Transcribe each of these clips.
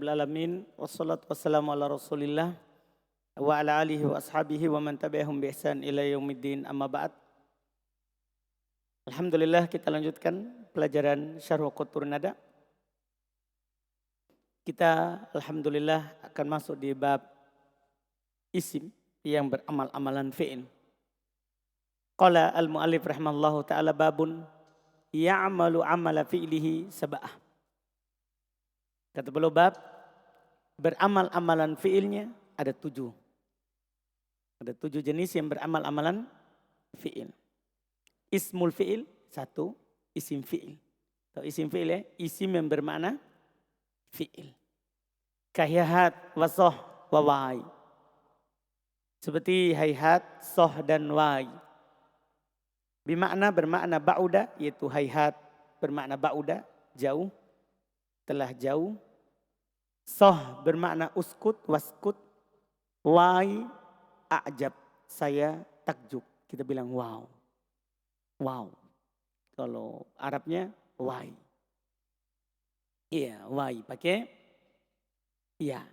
Rabbil Alamin. Wassalatu wassalamu ala Rasulillah wa ala alihi wa ashabihi wa man tabi'ahum bi ihsan ila yaumiddin, amma ba'd. Alhamdulillah, kita lanjutkan pelajaran Syarh Qutur Nada. Kita alhamdulillah akan masuk di bab isim yang beramal-amalan fi'il. Qala al-mu'allif rahimallahu ta'ala babun ya'malu amala fi'lihi sab'ah. Kata beliau bab beramal-amalan fi'ilnya ada 7. Ada 7 jenis yang beramal-amalan fi'il. Ismul fi'il 1, isim fi'il. Tahu isim fi'il ya? Isim yang bermakna fi'il. Kahyahat, wasoh, wawai. Seperti hayhat, soh dan wai. Bermakna ba'uda, yaitu hayhat bermakna ba'uda, jauh, telah jauh. Soh bermakna uskut, waskut. Wai, a'jab, saya takjub. Kita bilang wow. Wow. Kalau Arabnya wai. Iya, wai pakai iya.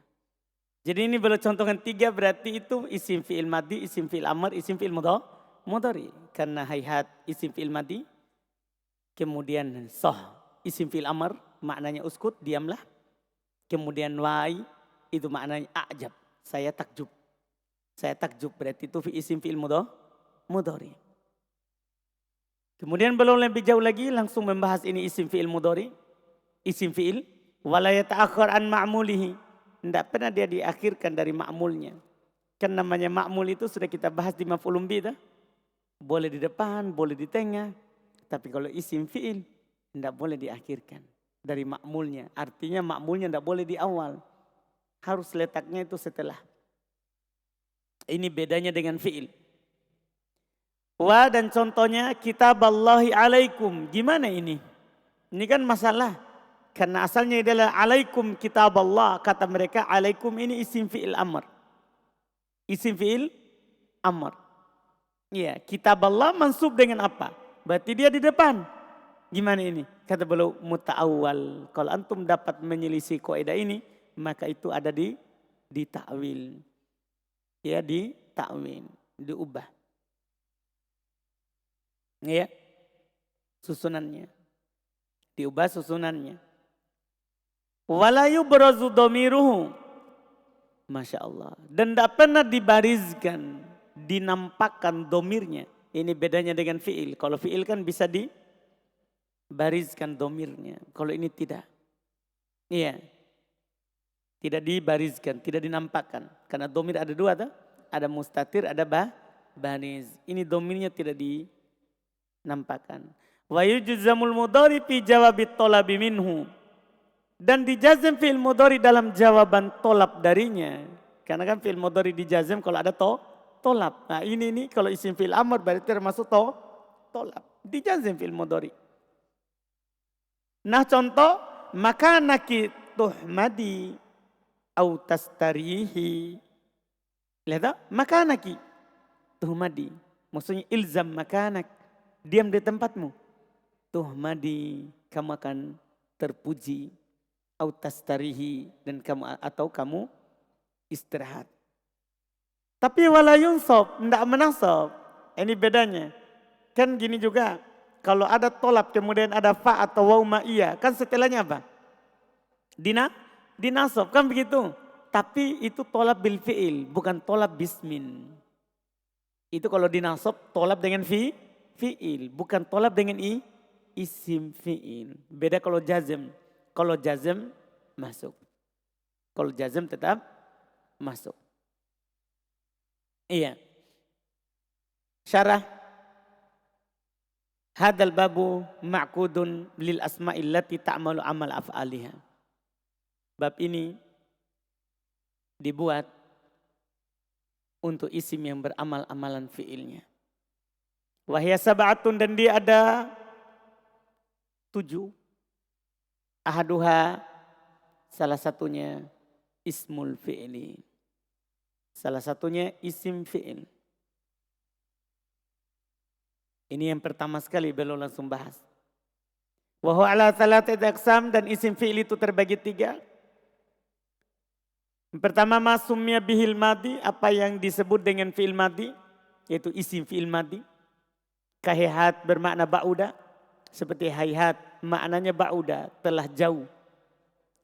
Jadi ini boleh contohkan 3, berarti itu isim fi'il madi, isim fi'il amr, isim fi'il mudhari. Karena hayhat isim fi'il madi. Kemudian soh isim fi'il amr, maknanya uskut, diamlah. Kemudian wai itu maknanya a'jab, saya takjub. Saya takjub berarti itu isim fi'il mudhari. Kemudian belum lebih jauh lagi langsung membahas ini isim fi'il mudhari. Isim fi'il wala yata'akhkhar an ma'mulihi. Tidak pernah dia diakhirkan dari ma'mulnya. Kan namanya ma'mul itu sudah kita bahas di maf'ulun bih. Boleh di depan, boleh di tengah. Tapi kalau isim fi'il tidak boleh diakhirkan dari ma'mulnya. Artinya ma'mulnya tidak boleh di awal. Harus letaknya itu setelah. Ini bedanya dengan fi'il. Wa dan contohnya kitaballahi alaikum. Gimana ini? Ini kan masalah. Karena asalnya adalah alaikum kitaballah. Kata mereka alaikum ini isim fi'il amr. Isim fi'il amr. Iya, kitaballah mansub dengan apa? Berarti dia di depan. Gimana ini? Kata beliau muta'awwal. Kalau antum dapat menyelisih kaidah ini, maka itu ada di ta'wil. Ya, di ta'wil, diubah. Ya. Susunannya. Diubah susunannya. Wala yubrazu dhamiruhu. Masya Allah. Dan tidak pernah dibarizkan, dinampakkan domirnya. Ini bedanya dengan fi'il. Kalau fi'il kan bisa dibarizkan domirnya. Kalau ini tidak. Iya. Tidak dibarizkan, tidak dinampakkan. Karena domir ada 2. Ada mustatir, ada bariz. Ini domirnya tidak dinampakkan. Wa yujzamul mudhari fi jawabit thalabi minhu. Dan dijazam fi'il mudhari dalam jawaban tolab darinya. Karena kan fi'il mudhari dijazam kalau ada tolab. Nah ini kalau isim fi'il amr berarti termasuk tolab. Dijazam fi'il mudhari. Nah contoh, makanaki tuhmadi au tastarihi. Lihat tak? Makanaki tuhmadi. Maksudnya ilzam makanak. Diam di tempatmu. Tuhmadi, kamu akan terpuji. Au tastarihi, dan kamu istirahat. Tapi wala yunsab, tidak menasab. Ini bedanya. Kan gini juga. Kalau ada tolab kemudian ada fa atau waw ma'iyah. Kan setelahnya apa? Dinasab. Kan begitu. Tapi itu tolab bil fi'il. Bukan tolab bismin. Itu kalau dinasab tolab dengan fi'il. Bukan tolab dengan isim fi'il. Beda kalau jazm. Kalau jazm masuk. Kalau jazm tetap masuk. Iya. Syarah. Hadal babu ma'kudun lil asma'illati ta'malu amal af'aliha. Bab ini dibuat untuk isim yang beramal amalan fi'ilnya. Wahya sab'atun, dan dia ada 7. Ahaduha, salah satunya ismul fi'li. Salah satunya isim fi'il. Ini yang pertama sekali beliau langsung bahas. Wa huwa ala thalathati aqsam, dan isim fi'il itu terbagi 3. Pertama masumnya bihil madi, apa yang disebut dengan fi'il madi, yaitu isim fi'il madi. Kahihat bermakna ba'uda, seperti hayhat maknanya ba'uda, telah jauh.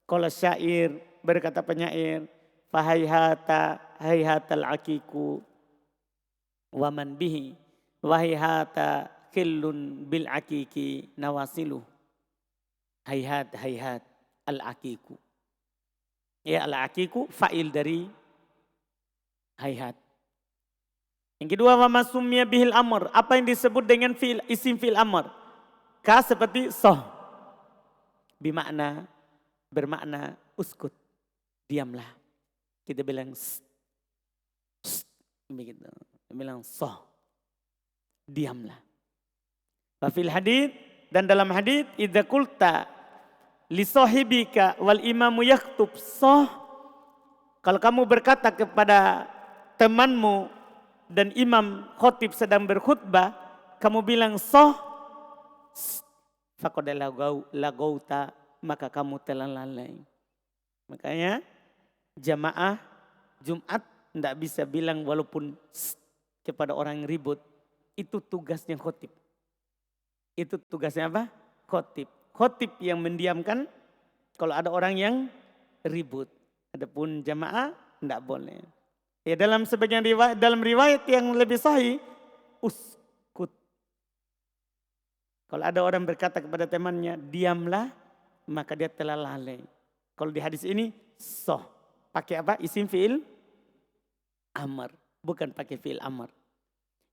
Kalau syair berkata penyair, fahayhata hayhatal akiku waman bihi wahayhata khillun bil akiki nawasilu. Hayhat hayhat al akiku. Ya al-aqiqu fa'il dari hayhat. Yang kedua wa masummiya bihil amr, apa yang disebut dengan fi'il isim fi'il amr? Ka seperti soh. Bermakna uskut, diamlah. Kita bilang begitu. Kita bilang soh. Diamlah. Wa fil hadits, dan dalam hadits idza qulta li sahibika wal imamu yaktub soh. Kalau kamu berkata kepada temanmu dan imam khotib sedang berkhutbah, kamu bilang soh, faqad lagauta, maka kamu telah lalai. Makanya jamaah Jumat tidak bisa bilang walaupun kepada orang yang ribut. Itu tugasnya khotib. Itu tugasnya apa? Khotib. Khotib yang mendiamkan kalau ada orang yang ribut. Adapun jamaah tidak boleh. Ya dalam sebagian riwayat, dalam riwayat yang lebih sahih, uskut. Kalau ada orang berkata kepada temannya, diamlah, maka dia telah lalai. Kalau di hadis ini, soh. Pakai apa? Isim fi'il amr. Bukan pakai fi'il amr.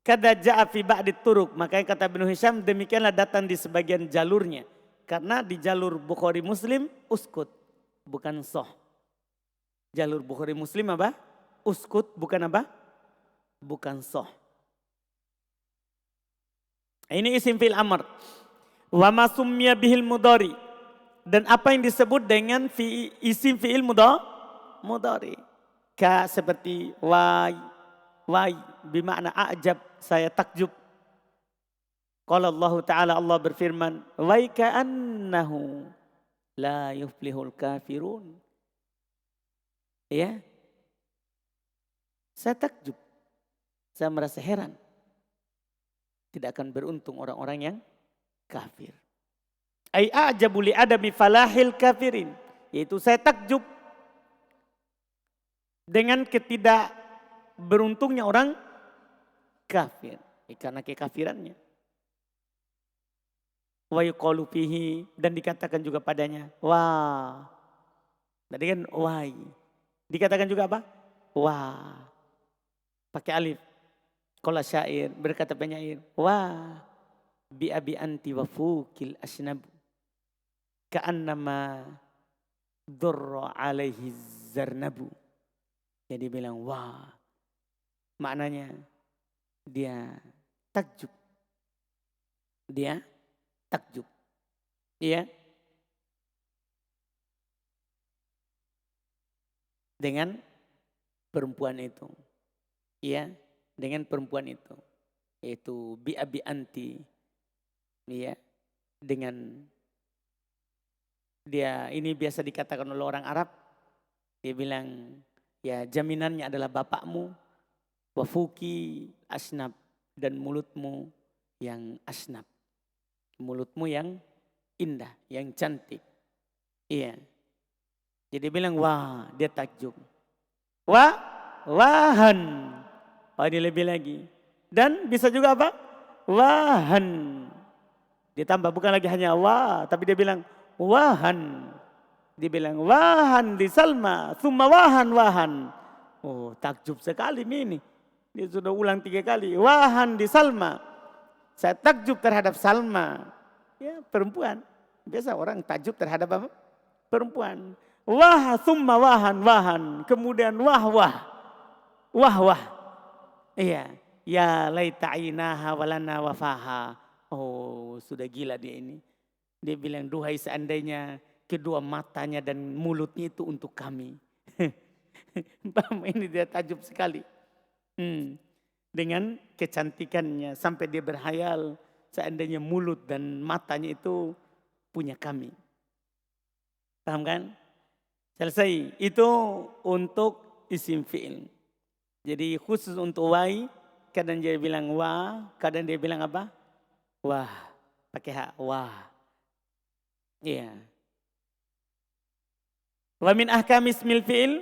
Kada ja'a fi ba'di turuk. Makanya kata Ibnu Hisham, demikianlah datang di sebagian jalurnya. Karena di jalur Bukhari Muslim, uskut. Bukan soh. Jalur Bukhari Muslim apa? Uskut, bukan apa? Bukan soh. Ini isim fi'il amr. Wa ma summiya bihil mudhari. Dan apa yang disebut dengan isim fi'il mudhari. Ka seperti wai bermakna a'jab, saya takjub. Qala Allah Ta'ala, Allah berfirman, wa ka'annahu la yuflihul kafirun. Ya. Saya takjub. Saya merasa heran. Tidak akan beruntung orang-orang yang kafir. Ai a'jabu li adami falahil kafirin. Yaitu saya takjub dengan ketidak beruntungnya orang kafir. Karena kekafirannya. Wa yuqalu fihi, dan dikatakan juga padanya. Wah. Tadi kan wai. Dikatakan juga apa? Wah. Pakai alif. Qala syair, berkata penyair. Wah. Bi abi anti wa fukil asnab. Ka'annama durra alaihi zarnabu. Jadi bilang wah. Maknanya dia takjub. Dia takjub. Iya. Dengan perempuan itu. Iya, dengan perempuan itu. Yaitu bi abi anti. Iya, dengan dia ini biasa dikatakan oleh orang Arab. Dia bilang, ya jaminannya adalah bapakmu. Wafuki asnab, dan mulutmu yang asnab. Mulutmu yang indah, yang cantik. Iya. Jadi bilang wah, dia takjub. Wahan. Oh ini lebih lagi. Dan bisa juga apa? Wahan. Ditambah bukan lagi hanya wah, tapi dia bilang wahan. Dia bilang wahan di Salma, summa wahan. Oh takjub sekali ini. Dia sudah ulang 3 kali. Wahan di Salma. Saya takjub terhadap Salma. Ya perempuan. Biasa orang takjub terhadap apa? Perempuan. Wah summa wahan. Kemudian wah. Iya. Ya laita ainaha walana wafaha. Oh sudah gila dia ini. Dia bilang duhai seandainya kedua matanya dan mulutnya itu untuk kami. Ini dia takjub sekali. Dengan kecantikannya sampai dia berhayal seandainya mulut dan matanya itu punya kami. Paham kan? Selesai. Itu untuk isim fi'il. Jadi khusus untuk wai, kadang dia bilang wa, kadang dia bilang apa? Wah, pakai hak, wah. Iya. Wa min ahkam ismil fi'il.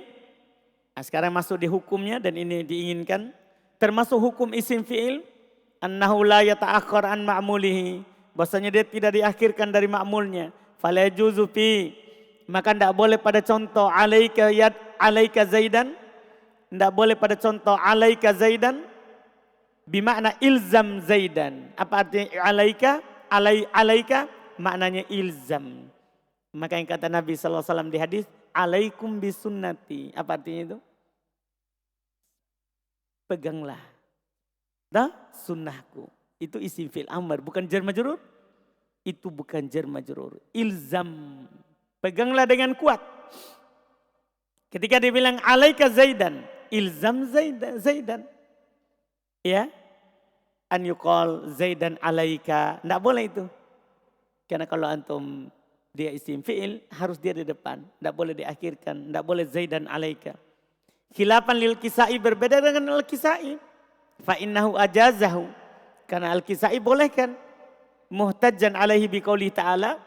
Nah, sekarang masuk di hukumnya dan ini diinginkan. Termasuk hukum isim fi'il. Annahu la yata'akhir an ma'mulihi. Bahasanya dia tidak diakhirkan dari ma'mulnya. Fala yajuzu fi. Maka tidak boleh pada contoh alaika yad alaika zaidan. Tidak boleh pada contoh alaika zaidan. Bimakna ilzam zaidan. Apa artinya alaika? Alaika maknanya ilzam. Maka yang kata Nabi SAW di hadis, alaikum bisunnati. Apa artinya itu? Peganglah. Dah sunnahku. Itu isim fi'il amr, bukan jar majrur. Itu bukan jar majrur. Ilzam. Peganglah dengan kuat. Ketika dia bilang alaika zaidan, ilzam zaidan. Ya. An yuqal zaidan alaika. Tidak boleh itu. Karena kalau antum dia isim fi'il harus dia di depan. Tidak boleh diakhirkan. Tidak boleh zaidan alaika. Khilafan lil kisai berbeda dengan al-kisai. Fa'innahu ajazahu. Karena al-kisai bolehkan. Muhtajjan alaihi biqauli ta'ala.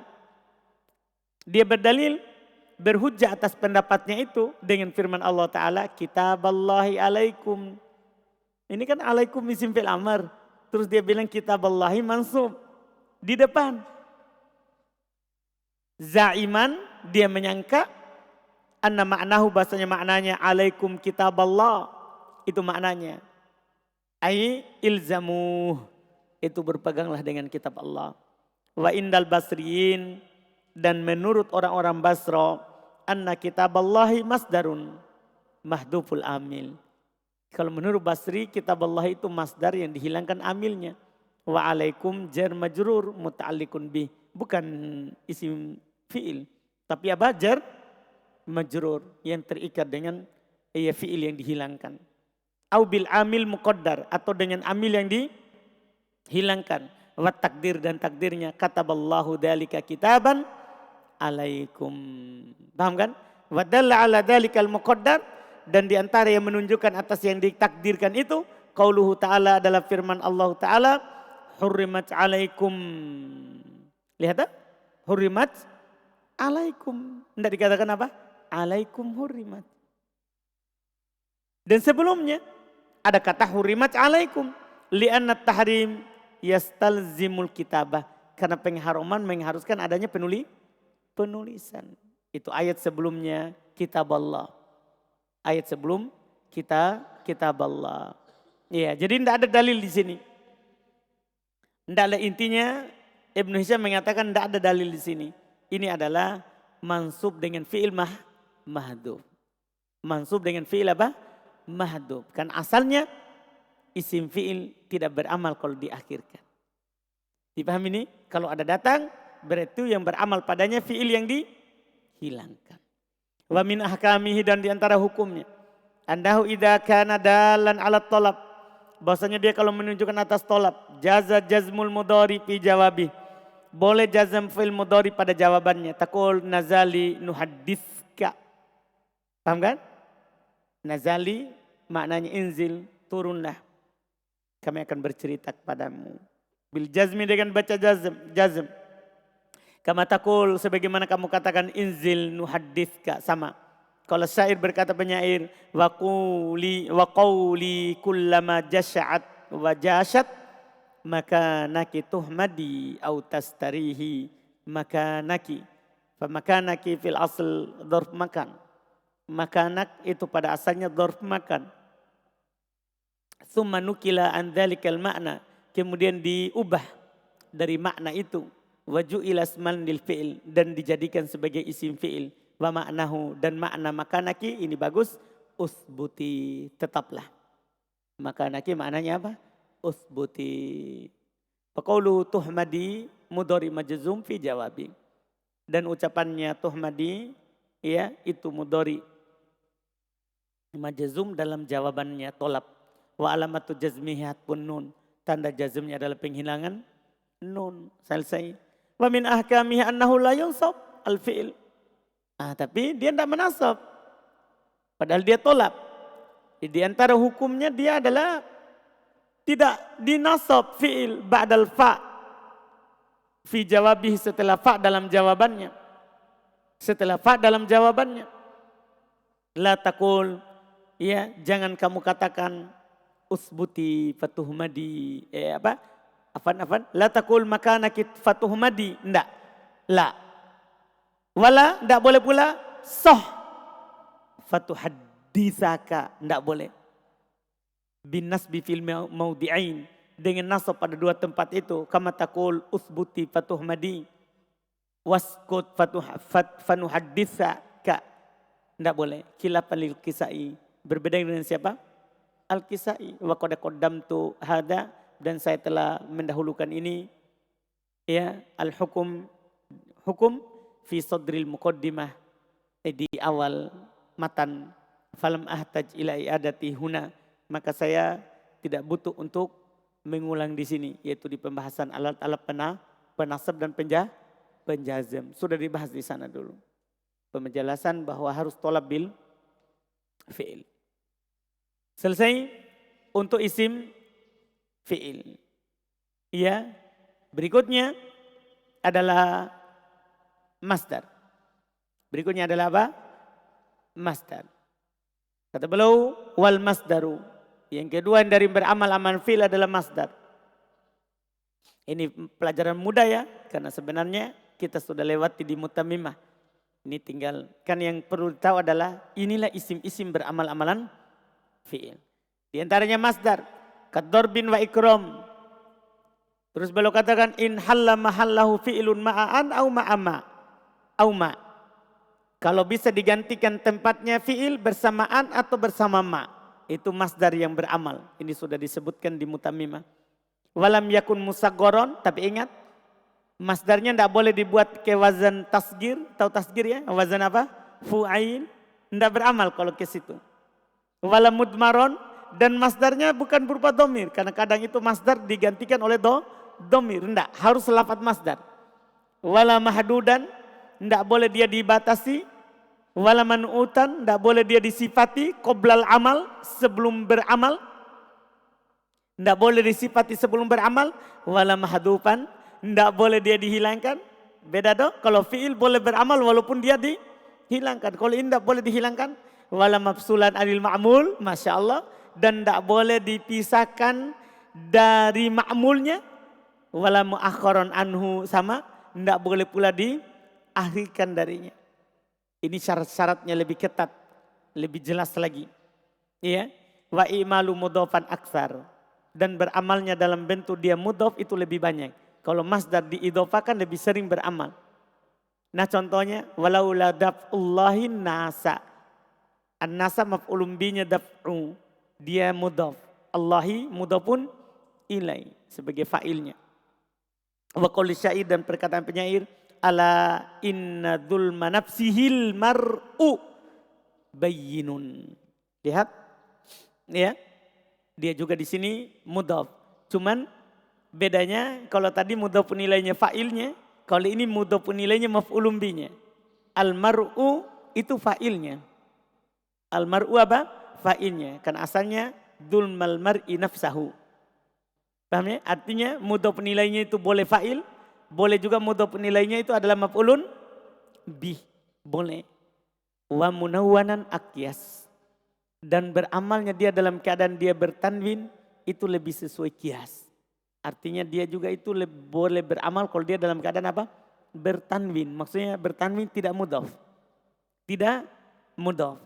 Dia berdalil. Berhujjah atas pendapatnya itu. Dengan firman Allah Ta'ala. Kitaballahi alaikum. Ini kan alaikum isim fi'il amr. Terus dia bilang kitaballahi mansub. Di depan. Za'iman dia menyangka anna ma'nahu bahasanya maknanya alaikum kitaballah. Itu maknanya. Ai ilzamu. Itu berpeganglah dengan kitab Allah. Wa indal basriyin. Dan menurut orang-orang Basra. Anna kitaballahi masdarun. Mahduful amil. Kalau menurut Basri kitaballah itu masdar yang dihilangkan amilnya. Wa alaikum jar majrur muta'alliqun bih. Bukan isim fi'il. Tapi apa? Jar majrur yang terikat dengan fi'il yang dihilangkan. Au bil amil muqaddar atau dengan amil yang dihilangkan. Wa takdir dan takdirnya kataballahu dzalika kitaban alaikum. Paham kan? Wa dalla ala dzalikal muqaddar dan diantara yang menunjukkan atas yang ditakdirkan itu qauluhu ta'ala adalah firman Allah Ta'ala hurrimat alaikum. Lihat tak? Hurrimat alaikum. Tidak dikatakan apa? Alaikum hurrimat. Dan sebelumnya ada kata hurrimat alaikum. Li'anna tahrim yastalzimul kitabah. Karena pengharuman mengharuskan adanya penulisan. Itu ayat sebelumnya kitab Allah. Ayat sebelum kitab Allah. Ya, jadi tidak ada dalil di sini. Tidak ada intinya. Ibnu Hisham mengatakan tidak ada dalil di sini. Ini adalah mansub dengan fi'il mahdhuf. Mansub dengan fi'il apa? Mahdhuf. Kan asalnya isim fi'il tidak beramal kalau diakhirkan. Dipahami ini? Kalau ada datang berarti yang beramal padanya fi'il yang dihilangkan. Wa min ahkamihi dan diantara hukumnya. Andahu idha kana dalan ala tolab. Bahasanya dia kalau menunjukkan atas tolab. Jaza jazmul mudhari fi jawabi. Boleh jazm fil mudhari pada jawabannya. Taqul nazali nuhadditska. Paham kan? Nazali maknanya inzil, turunlah. Kami akan bercerita kepadamu. Bil jazmi dengan baca jazm. Kama taqul sebagaimana kamu katakan inzil nuhadditska sama. Kalau syair berkata penyair wa qawli kullama jasha'at wa jashat makanaki tuhmadi au tastarihi makanaki. Fa makanaki fil asl dzarf makan. Makanak itu pada asalnya dzarf makan. Tsumma nukila an dzalikal makna. Kemudian diubah dari makna itu. Wa ju'ila isman lil fi'il dan dijadikan sebagai isim fi'il. Wa maknahu dan makna makanaki ini bagus. Usbuti tetaplah. Makanaki maknanya apa? Usbuti. Faqauluhu tuhmadi mudhari majzum fi jawabi. Dan ucapannya tuhmadi ya itu mudhari majzum dalam jawabannya tolab. Wa alamatu jazmihi hatfun nun. Tanda jazmnya adalah penghilangan nun. Selesai. Wa min ahkamihi annahu la yunsab al-fi'il. Tapi dia tidak menasab. Padahal dia tolak. Di antara hukumnya dia adalah tidak dinasab fi'il ba'dal fa' fi jawabih setelah fa' dalam jawabannya. Setelah fa' dalam jawabannya. La taqul, ya jangan kamu katakan usbuti fatuhmadi. Afan. La taqul makanaki fatuhmadi. Enggak. La. Wala, enggak boleh pula soh fatuhaddisaka. Enggak boleh. Bin nasbi fil maudi'ain, dengan nasab pada dua tempat itu. Kama taqul usbuti fatuhmadi waskut fanuhaddisaka. Enggak boleh. Khilafan lil Kisai. Berbeda dengan siapa? Al-Kisai. Wa qad qaddamtu hada, dan saya telah mendahulukan ini. Ya, al-hukum fi sadril muqaddimah, di awal matan. Falam ahtaj ila i'adati huna, maka saya tidak butuh untuk mengulang di sini, yaitu di pembahasan alat-alat penasab dan penjazm. Sudah dibahas di sana dulu. Penjelasan bahwa harus tolab bil fi'il. Selesai untuk isim fi'il. Ya, berikutnya adalah masdar. Berikutnya adalah apa? Masdar. Kata beliau, wal masdaru. Yang kedua dari beramal amal fi'il adalah masdar. Ini pelajaran mudah ya, karena sebenarnya kita sudah lewati di mutammimah. Ini tinggal, kan yang perlu tahu adalah inilah isim-isim beramal-amalan fi'il. Di antaranya masdar, kadzorbin wa ikram. Terus beliau katakan in halla mahallahu fi'ilun ma'an au ma'ama au ma. Kalau bisa digantikan tempatnya fi'il bersamaan atau bersama ma, itu masdar yang beramal. Ini sudah disebutkan di mutammimah. Walam yakun musaggoron, tapi ingat masdarnya tidak boleh dibuat ke wazan tasgir. Tahu tasgir ya? Wazan apa? Fu'ail. Tidak beramal kalau ke situ. Wala mudmaron, dan masdarnya bukan berupa domir. Karena kadang itu masdar digantikan oleh domir. Tidak, harus lafadz masdar. Wala mahdudan, tidak boleh dia dibatasi. Wala manu'utan, tidak boleh dia disifati. Qoblal amal, sebelum beramal. Tidak boleh disifati sebelum beramal. Wala mahdufan, tidak boleh dia dihilangkan. Beda dong. Kalau fi'il boleh beramal walaupun dia dihilangkan. Kalau ini tidak boleh dihilangkan. Wala mafsulan anil ma'mul. Masya Allah. Dan tidak boleh dipisahkan dari ma'mulnya. Wala mu'akharon anhu, sama. Tidak boleh pula diakhirkan darinya. Ini syarat-syaratnya lebih ketat. Lebih jelas lagi. Iya. Wa i'malu mudhofan aksar. Dan beramalnya dalam bentuk dia mudhof itu lebih banyak. Kalau masdar diidhofakan lebih sering beramal. Nah contohnya, walaula daf'ullahin nasa. An-nasa maf'ulun binya daf'u. Dia mudhaf. Allahi mudhafun ilai. Sebagai fa'ilnya. Wa qawli syair, dan perkataan penyair. Ala inna dhulma nafsihil mar'u bayyinun. Lihat. Ya. Dia juga di sini mudhaf. Cuman bedanya kalau tadi mudhafun nilainya fa'ilnya, kalau ini mudhafun nilainya maf'ulun binya. Al-mar'u itu fa'ilnya. Al-mar'u apa? Fa'ilnya. Kan asalnya dzulmal mar'i nafsahu. Paham ya? Artinya mudhafun nilainya itu boleh fa'il, boleh juga mudhafun nilainya itu adalah maf'ulun bih. Boleh. Wa munawwanan akyas. Dan beramalnya dia dalam keadaan dia bertanwin itu lebih sesuai kias. Artinya dia juga itu boleh beramal kalau dia dalam keadaan apa? Bertanwin. Maksudnya bertanwin tidak mudhaf. Tidak mudhaf.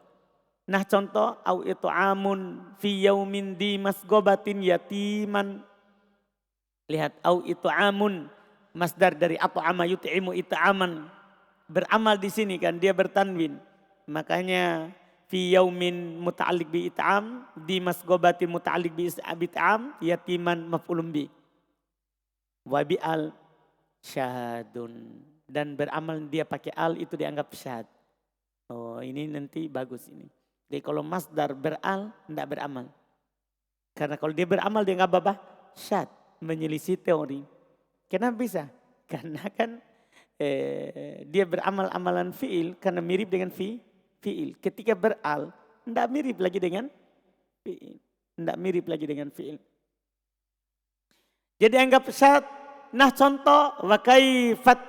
Nah contoh, au it'amun fi yaumin di masgobatin yatiman. Lihat, au it'amun, masdar dari at'ama yut'imu it'aman. Beramal di sini kan dia bertanwin. Makanya fi yaumin muta'alliq bi it'am, di masgobatin muta'alliq bi it'am, yatiman maf'ulun bi. Wa bi al syahadun, dan beramal dia pakai al itu dianggap syahad. Oh ini nanti bagus ini. Jadi kalau masdar beral tidak beramal. Karena kalau dia beramal dia nggak apa? Syahad, menyelisih teori. Kenapa bisa? Karena kan dia beramal amalan fi'il karena mirip dengan fi'il. Ketika beral, tidak mirip lagi dengan fi'il. Tidak mirip lagi dengan fi'il. Jadi anggap syad. Nah contoh, wa kaifat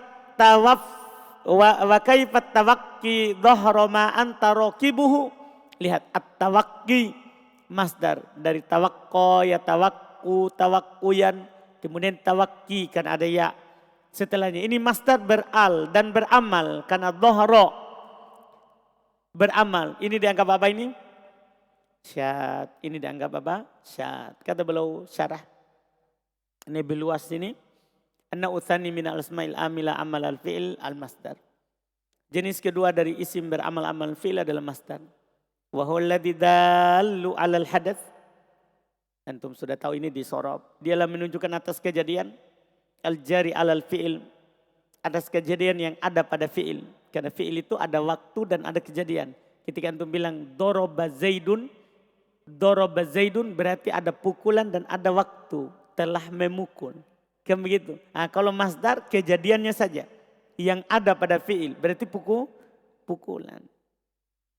tawakki dhahra ma anta raqibuhu. Lihat, at-tawakki masdar dari tawakko ya tawakku, tawakkuyan. Kemudian tawakki kan ada ya setelahnya. Ini masdar beral dan beramal karena dhahra beramal. Ini dianggap apa ini? Syad. Ini dianggap apa? Syad. Kata beliau syarah. Ini beluas ini. Anna uthani minal asma'il amila amal al-fi'il al-masdar. Jenis kedua dari isim beramal amal fi'il adalah masdar. Wa huwa alladhi dallu 'alal hadath. Antum sudah tahu ini di sorob. Dialah menunjukkan atas kejadian al-jari 'alal fi'il. Atas kejadian yang ada pada fi'il. Karena fi'il itu ada waktu dan ada kejadian. Ketika antum bilang doroba zaidun berarti ada pukulan dan ada waktu. Telah memukul. Kan begitu. Nah, kalau masdar kejadiannya saja. Yang ada pada fi'il. Berarti pukulan.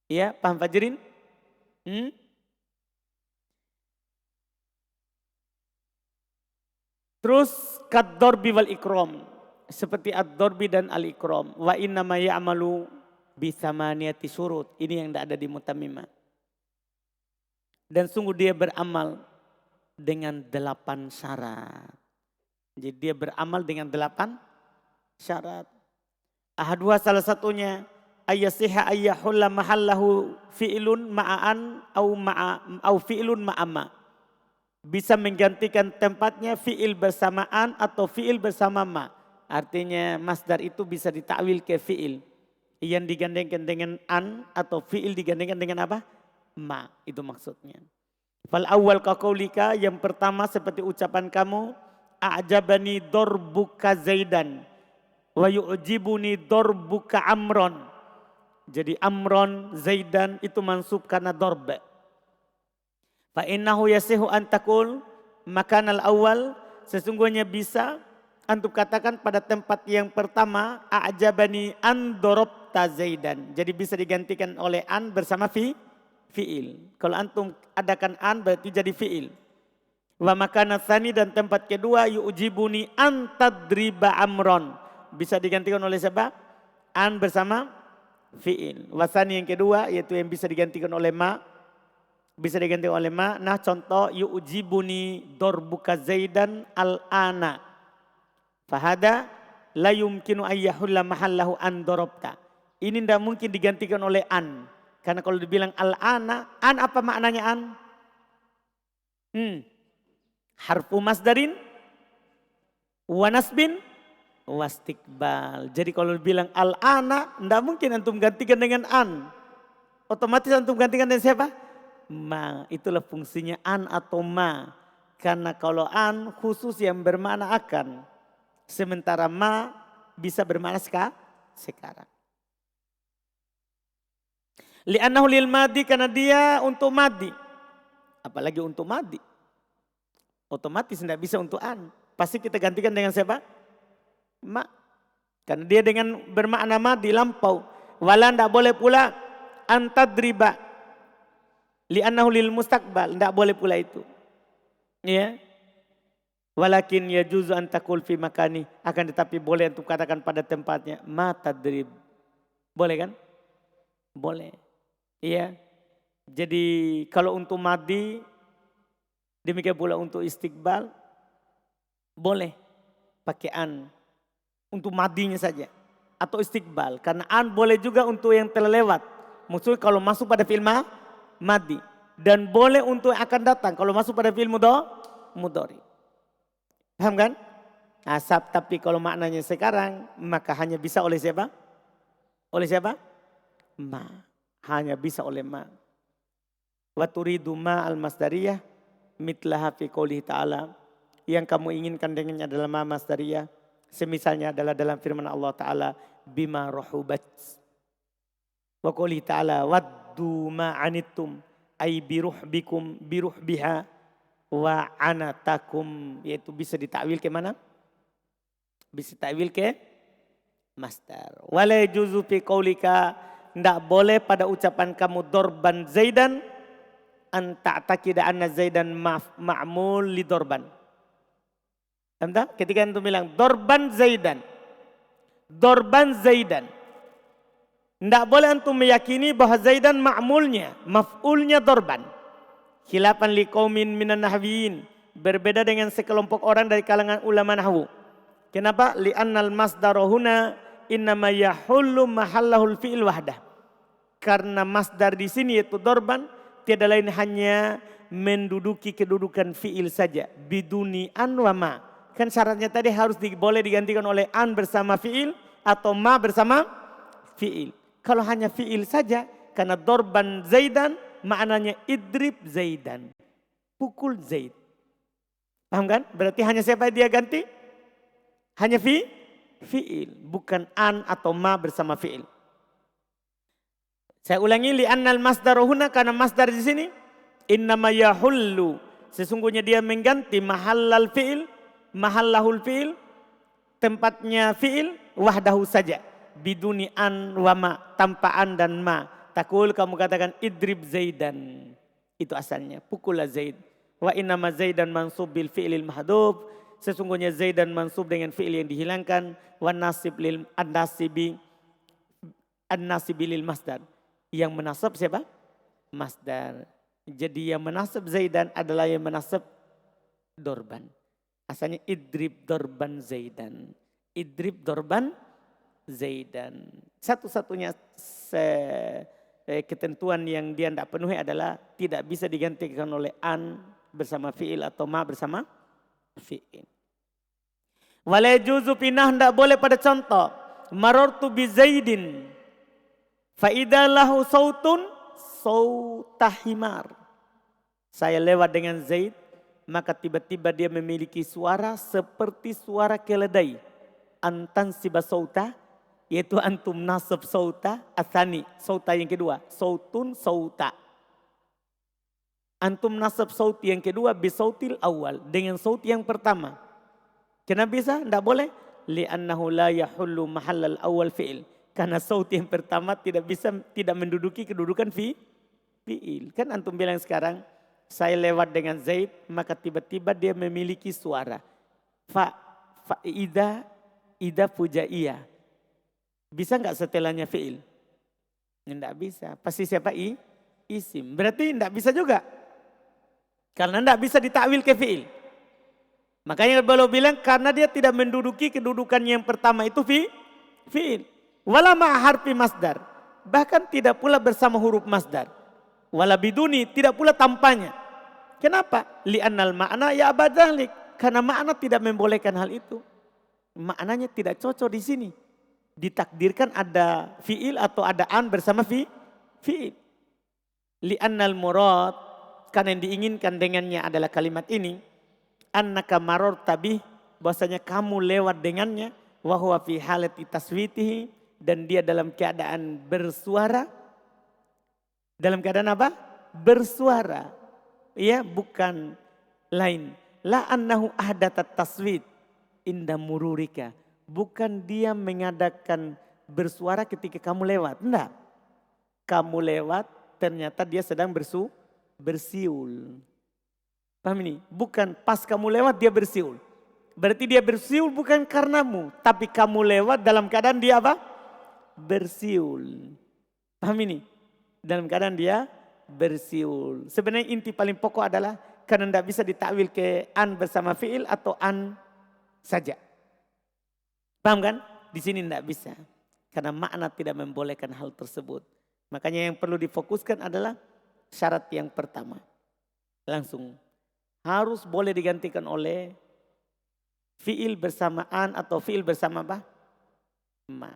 Ya, paham Fajrin? Terus kad-dorbi wal ikram. Seperti ad-dorbi dan al-ikram. Wa innama ya'malu bisamaniyati surut. Ini yang tidak ada di Mutammimah. Dan sungguh dia beramal dengan 8 syarat. Jadi dia beramal dengan 8 syarat. Ahadua salah satunya ayyasiha ayyahulla mahallahu fi'lun ma'an au fi'lun ma'ama. Bisa menggantikan tempatnya fi'il bersamaan atau fi'il bersama ma. Artinya masdar itu bisa ditakwil ke fi'il. Yang digandengkan dengan an atau fi'il digandengkan dengan apa? Ma. Itu maksudnya. Fal awal kaqaulika, yang pertama seperti ucapan kamu, a'jabani dorbuka zaidan wa yu'jibuni dorbuka amron. Jadi amron, zaidan itu mansub karena dorba. Fa innahu yasihu an taqul makanal awal, sesungguhnya bisa antum katakan pada tempat yang pertama a'jabani an dorobta zaidan. Jadi bisa digantikan oleh an bersama fi'il. Kalau antum adakan an berarti jadi fi'il. Wa makana tsani, dan tempat kedua yu'jibuni an tadriba amron. Bisa digantikan oleh siapa? An bersama fi'il. Wasani yang kedua yaitu yang bisa digantikan oleh ma. Bisa digantikan oleh ma. Nah contoh yu'jibuni dorbuka zaidan al-ana. Fahada la yumkinu ayyahulla mahallahu an dorobta. Ini tidak mungkin digantikan oleh an. Karena kalau dibilang al-ana, an apa maknanya an? Harfu masdarin, wa nasbin, wastikbal. Jadi kalau dibilang al-ana, tidak mungkin antum gantikan dengan an. Otomatis antum gantikan dengan siapa? Ma. Itulah fungsinya an atau ma. Karena kalau an khusus yang bermakna akan. Sementara ma bisa bermakna sekarang. Li'annahu lil madi, karena dia untuk madi. Apalagi untuk madi. Otomatis tidak bisa untuk an. Pasti kita gantikan dengan siapa? Ma. Karena dia dengan bermakna madi lampau. Wala tidak boleh pula antadriba. Li'annahu lil mustaqbal. Tidak boleh pula itu. Ya. Walakin yajuzu an taqul fi makani. Akan tetapi boleh untuk katakan pada tempatnya. Ma tadrib. Boleh kan? Boleh. Iya. Jadi kalau untuk madi, demikian pula untuk istiqbal, boleh pakai an. Untuk madinya saja. Atau istiqbal. Karena an boleh juga untuk yang telah lewat. Maksudnya kalau masuk pada fi'il madi. Dan boleh untuk yang akan datang. Kalau masuk pada fi'il mudhari. Paham kan? Asap, tapi kalau maknanya sekarang, maka hanya bisa oleh siapa? Oleh siapa? Ma. Hanya bisa oleh ma. Wa turidu ma al-masdariyah mitlaha fi qoulihi ta'ala. Yang kamu inginkan dengannya adalah ma masdariyah. Semisalnya adalah dalam firman Allah Ta'ala. Bima rahubat. Wa qoulihi ta'ala. Waddu ma anittum. Ay biruhbikum biruhbiha. Wa anatakum. Yaitu bisa ditakwil ke mana? Bisa ditakwil ke masdar. Wala yajuzu fi qaulika, ndak boleh pada ucapan kamu dorban Zaidan an ta'taqida anna Zaidan ma'mul li dorban. Entah ketika antum bilang dorban Zaidan. Dorban Zaidan. Ndak boleh antum meyakini bahwa Zaidan ma'mulnya, maf'ulnya dorban. Khilafan liqaumin minan nahwiyin. Berbeda dengan sekelompok orang dari kalangan ulama nahwu. Kenapa? Li'annal masdara huna innama yahullu mahallahul fi'il wahdah. Karena masdar di sini yaitu dorban tiada lain hanya menduduki kedudukan fi'il saja. Biduni an wa ma. Kan syaratnya tadi harus boleh digantikan oleh an bersama fi'il atau ma bersama fi'il. Kalau hanya fi'il saja, karena dorban Zaidan maknanya idrib Zaidan. Pukul Zaid. Paham kan? Berarti hanya siapa dia ganti? Hanya fi'il. Bukan an atau ma bersama fi'il. Saya ulangi, li'annal masdaru huna, karena masdar di sini innama yahullu, sesungguhnya dia mengganti mahallal fi'il, mahallahul fi'il, tempatnya fi'il wahdahu saja, biduni an wa ma, tanpa an dan ma. Takul kamu katakan idrib Zaidan, itu asalnya pukullah Zaid. Wa innama Zaidan mansub bil fi'lil mahdhuf, sesungguhnya Zaidan mansub dengan fi'il yang dihilangkan, wa nasib lil an-nasibi lil masdar. Yang menasab siapa? Masdar. Jadi yang menasab Zaidan adalah yang menasab dorban. Asalnya idrib dorban Zaidan. Idrib dorban Zaidan. Satu-satunya ketentuan yang dia tidak penuhi adalah tidak bisa digantikan oleh an bersama fi'il atau ma bersama fi'il. Wala yajuzu pinah, tidak boleh pada contoh. Marartu bi Zaidin. Faidah lahu sautun sautahimar. Saya lewat dengan Zaid, maka tiba-tiba dia memiliki suara seperti suara keledai. Antan siba sauta, yaitu antum nasab sauta, athani, sauta yang kedua, sautun sauta. Antum nasab saut yang kedua bisautil awal, dengan saut yang pertama. Kenapa bisa? Tidak boleh. Li'annahu la yahullu mahallal awal fi'il. Karena saut yang pertama tidak menduduki kedudukan fi'il. Kan antum bilang sekarang, saya lewat dengan Zaid, maka tiba-tiba dia memiliki suara. Ida fujaiyah. Bisa enggak setelahnya fi'il? Tidak bisa. Pasti siapa? Isim. Berarti tidak bisa juga. Karena tidak bisa ditakwil ke fi'il. Makanya beliau bilang karena dia tidak menduduki kedudukan yang pertama itu fi'il. Wala ma'harfi masdar. Bahkan tidak pula bersama huruf masdar. Wala biduni, tidak pula tanpanya. Kenapa? Li'annal ma'na ya abadalik. Karena makna tidak membolehkan hal itu. Maknanya tidak cocok di sini. Ditakdirkan ada fi'il atau ada an bersama fi'il. Li'annal murad, karena yang diinginkan dengannya adalah kalimat ini. Annaka mararta bih, bahwasanya kamu lewat dengannya. Wa huwa fi halati taswitihi, dan dia dalam keadaan bersuara. Dalam keadaan apa? Bersuara. Ya, bukan lain. La annahu ahdatat taswit inda mururika. Bukan dia mengadakan bersuara ketika kamu lewat. Enggak. Kamu lewat ternyata dia sedang bersiul. Paham ini? Bukan pas kamu lewat dia bersiul. Berarti dia bersiul bukan karenamu. Tapi kamu lewat dalam keadaan dia apa? Bersiul. Paham ini? Dalam keadaan dia bersiul. Sebenarnya inti paling pokok adalah karena tidak bisa ditakwil ke an bersama fi'il atau an saja. Paham kan? Di sini tidak bisa. Karena makna tidak membolehkan hal tersebut. Makanya yang perlu difokuskan adalah syarat yang pertama. Langsung harus boleh digantikan oleh fi'il bersama an atau fi'il bersama apa? Ma.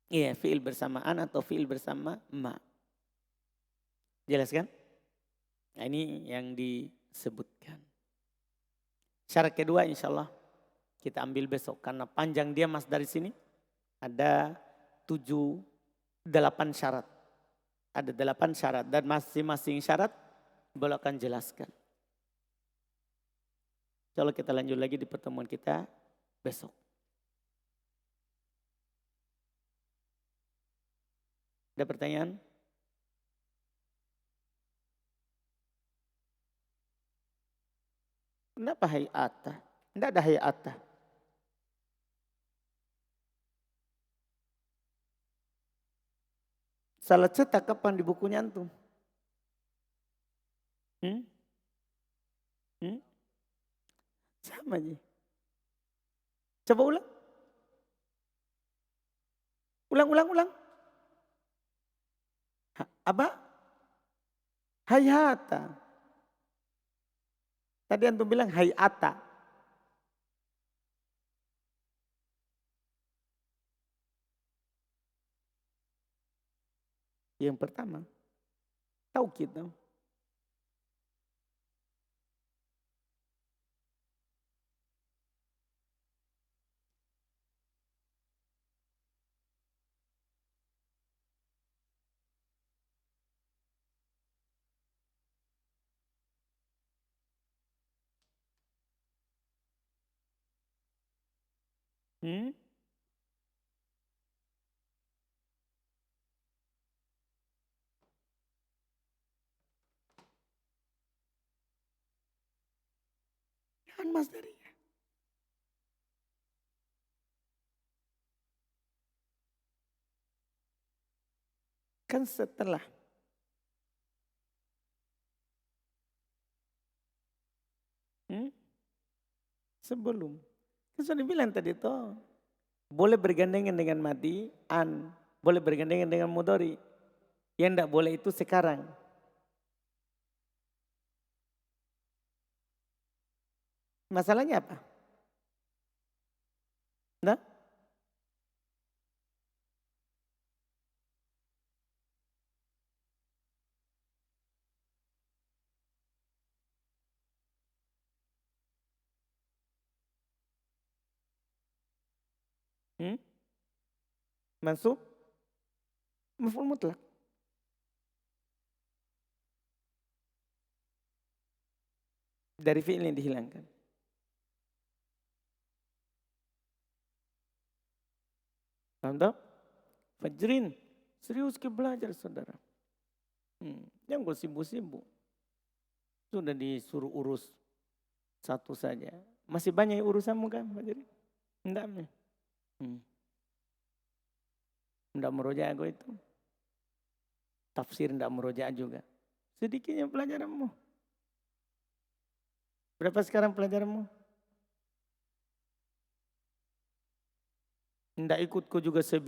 Iya, fi'il bersamaan atau fi'il bersama ma. Jelas kan? Nah, ini yang disebutkan. Syarat kedua insya Allah kita ambil besok. Karena panjang dia mas dari sini. Ada 8 syarat. Ada 8 syarat. Dan masing-masing syarat boleh akan jelaskan. Insya Allah kita lanjut lagi di pertemuan kita besok. Ada pertanyaan? Kenapa hayata? Tidak ada hayata. Salah cetak kapan di bukunya antum? Hmm? Hmm? Sama aja. Coba ulang. Ulang. Apa? Hayata. Tadi antum bilang hayata. Yang pertama. Taukid. Hmm? Kan mas dari. Kan setelah. Hmm? Sebelum. Kan sudah dibilang tadi toh. Boleh bergandengan dengan madi, an. Boleh bergandengan dengan mudori. Yang tidak boleh itu sekarang. Masalahnya apa? Nah? Hmm? Masuk? Maf'ul mutlak. Dari fi'il yang dihilangkan. Paham tak? Fajrin. Serius ke belajar saudara. Jangan gue sibuk-sibuk. Sudah disuruh urus satu saja. Masih banyak urusanmu kan Fajrin? Enggak. Enggak merojak aku itu. Tafsir enggak merojak juga. Sedikitnya pelajaranmu. Berapa sekarang pelajaranmu? Enggak ikutku juga 9.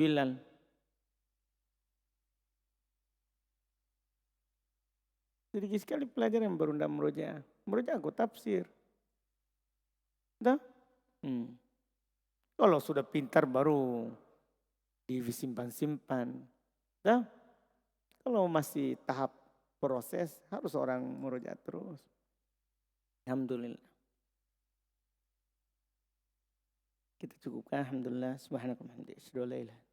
Sedikit sekali pelajaran yang baru enggak merojak. Merojak aku tafsir. Dah? Kalau sudah pintar baru disimpan-simpan. Dah? Kalau masih tahap proses harus orang merojak terus. Alhamdulillah. Kita cukupkan alhamdulillah subhanallahi wa bihamdihi.